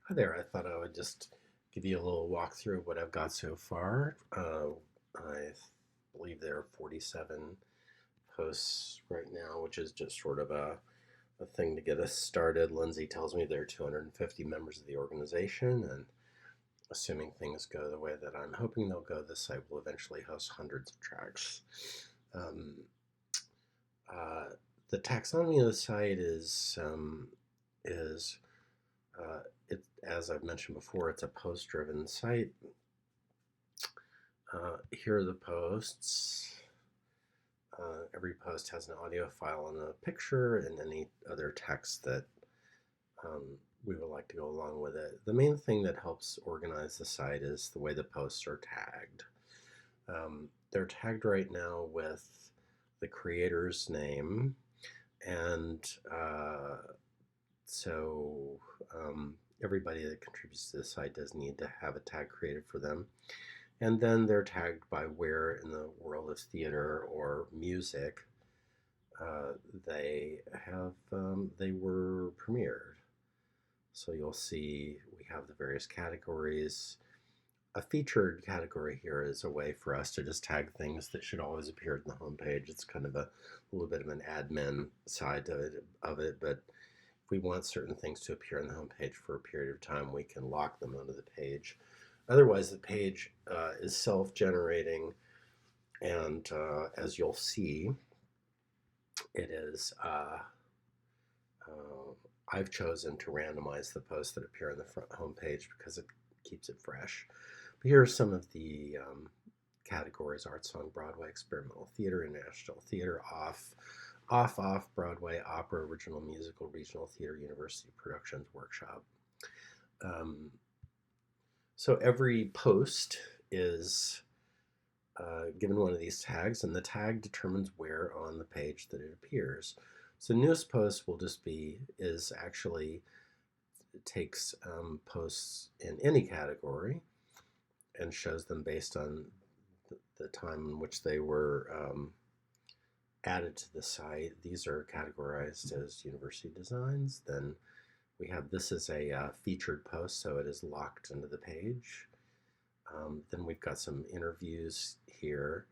Hi there. I thought I would just give you a little walkthrough of what I've got so far. I believe there are 47 posts right now, which is just sort of a thing to get us started. Lindsay tells me there are 250 members of the organization, and assuming things go the way that I'm hoping they'll go, this site will eventually host hundreds of tracks. Um, uh, the taxonomy of the site is as I've mentioned before, it's a post-driven site. Here are the posts. Every post has an audio file and a picture and any other text that um, we would like to go along with it. The main thing that helps organize the site is the way the posts are tagged. They're tagged right now with the creator's name, and so everybody that contributes to the site does need to have a tag created for them. And then they're tagged by where in the world of theater or music uh, they were premiered. So you'll see we have the various categories. A featured category here is a way for us to just tag things that should always appear on the homepage. It's kind of a little bit of an admin side of it, but if we want certain things to appear on the homepage for a period of time, we can lock them onto the page. Otherwise, the page is self-generating, and as you'll see, it is. I've chosen to randomize the posts that appear on the front homepage because it keeps it fresh. But here are some of the categories: art, song, Broadway, experimental theater, international theater, off Broadway, opera, original musical, regional theater, university productions, workshop. Um, so every post is given one of these tags, and the tag determines where on the page that it appears. So newest post will just be, is actually, it takes posts in any category and shows them based on the time in which they were added to the site. These are categorized as university designs. Then we have, this is a featured post, so it is locked into the page. Then we've got some interviews here.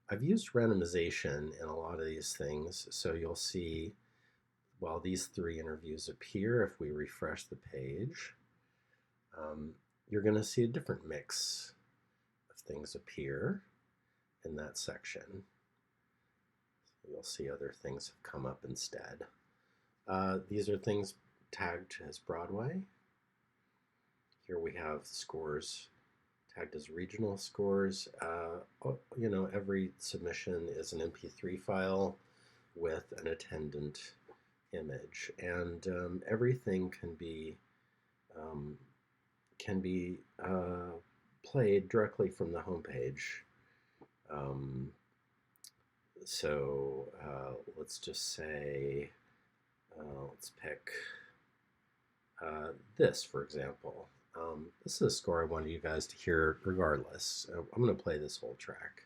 I've used randomization in a lot of these things, so you'll see while these three interviews appear, if we refresh the page, you're going to see a different mix of things appear in that section. You'll see other things have come up instead. These are things tagged as Broadway. Here we have scores tagged as regional scores. Every submission is an MP3 file with an attendant image, and everything can be played directly from the homepage. Let's just say, let's pick this, for example. This is a score I wanted you guys to hear regardless. I'm going to play this whole track.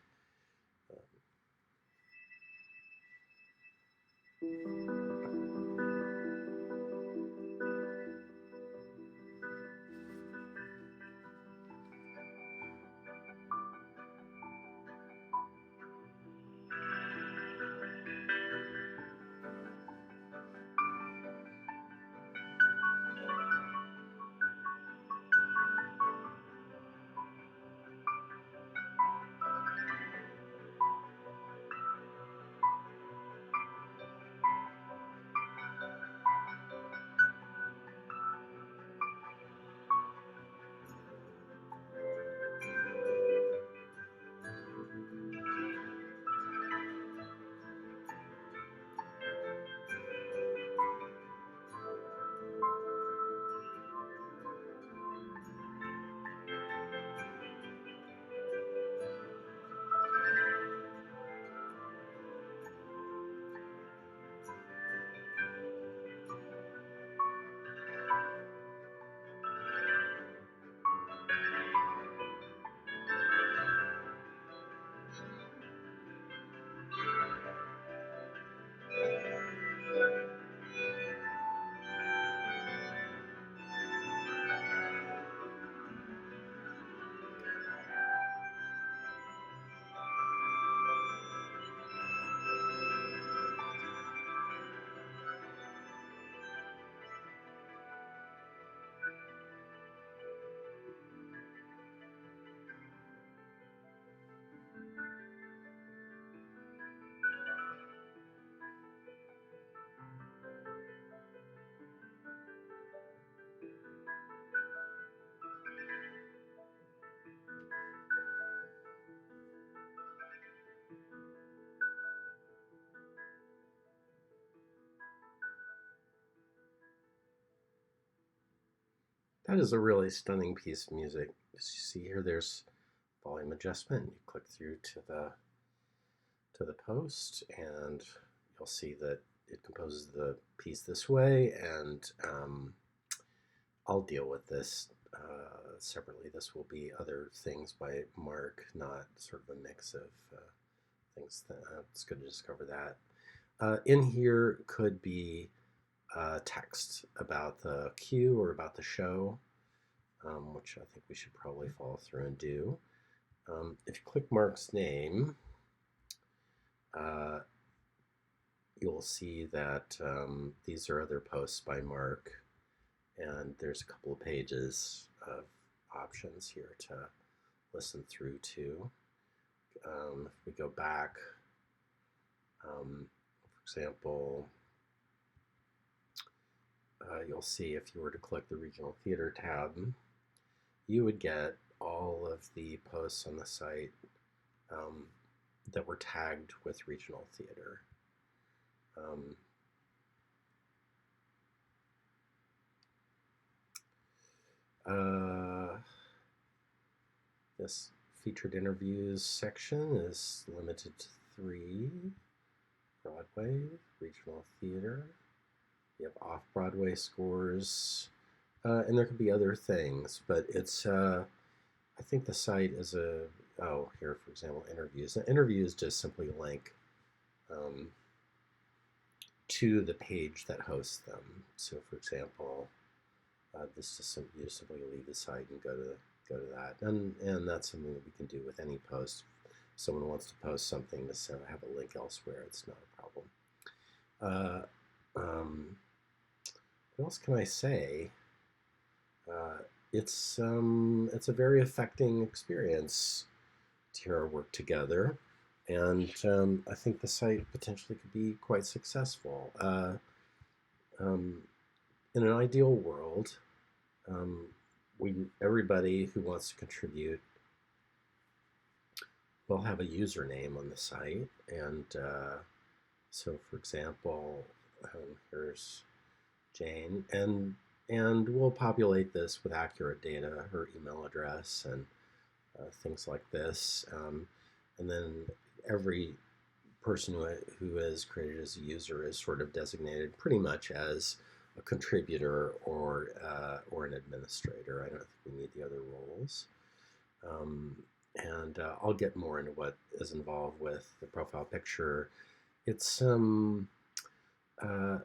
That is a really stunning piece of music. As you see here, there's volume adjustment. You click through to the post, and you'll see that it composes the piece this way. And I'll deal with this separately. This will be other things by Mark, not sort of a mix of things. It's good to discover that. In here could be text about the cue or about the show, which I think we should probably follow through and do. If you click Mark's name, you'll see that these are other posts by Mark, and there's a couple of pages of options here to listen through to. If we go back, for example, you'll see if you were to click the Regional Theater tab, you would get all of the posts on the site that were tagged with Regional Theater. This featured interviews section is limited to 3: Broadway, Regional Theater. You have off-Broadway scores, and there could be other things, but it's, I think the site is here, for example, interviews. An interview is just simply a link to the page that hosts them. So, for example, this just you simply leave the site and go to that, and that's something that we can do with any post. If someone wants to post something to have a link elsewhere, it's not a problem. What else can I say? It's a very affecting experience to hear our work together, and I think the site potentially could be quite successful. In an ideal world, everybody who wants to contribute will have a username on the site, and so, for example, here's Jane, and we'll populate this with accurate data, her email address, and things like this, and then every person who is created as a user is sort of designated pretty much as a contributor or an administrator. I don't think we need the other roles. And I'll get more into what is involved with the profile picture. It's the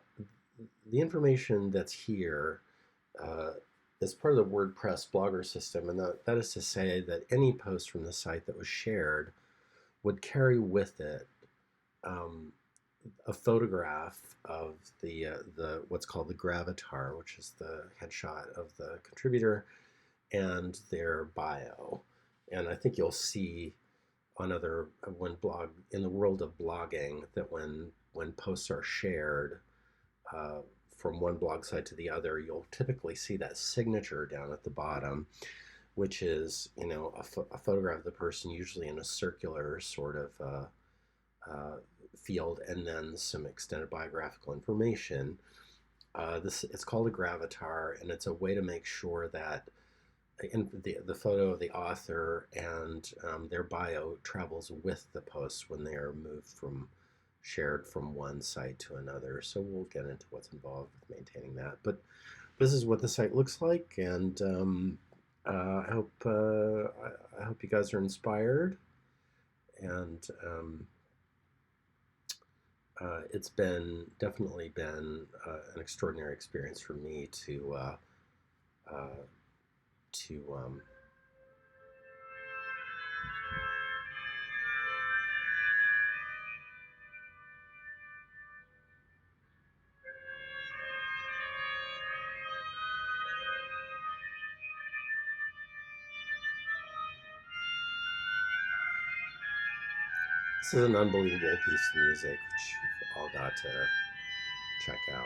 information that's here is part of the WordPress blogger system, and that is to say that any post from the site that was shared would carry with it a photograph of the what's called the gravatar, which is the headshot of the contributor, and their bio. And I think you'll see on in the world of blogging that when posts are shared from one blog site to the other, you'll typically see that signature down at the bottom, which is, a photograph of the person, usually in a circular sort of field, and then some extended biographical information. It's called a gravatar, and it's a way to make sure that the photo of the author and their bio travels with the post when they are shared from one site to another. So we'll get into what's involved with maintaining that. But this is what the site looks like, and I hope you guys are inspired. And it's definitely been an extraordinary experience for me to this is an unbelievable piece of music, which you've all got to check out.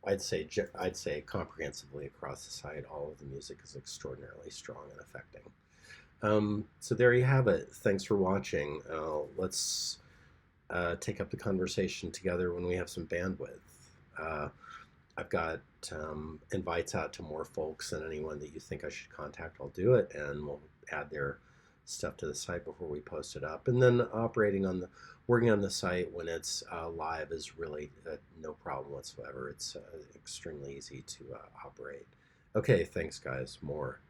I'd say comprehensively across the site, all of the music is extraordinarily strong and affecting. So there you have it. Thanks for watching. Let's take up the conversation together when we have some bandwidth. I've got invites out to more folks, and anyone that you think I should contact, I'll do it, and we'll add their stuff to the site before we post it up. And then working on the site when it's live is really no problem whatsoever. It's extremely easy to operate. Okay, thanks guys. More.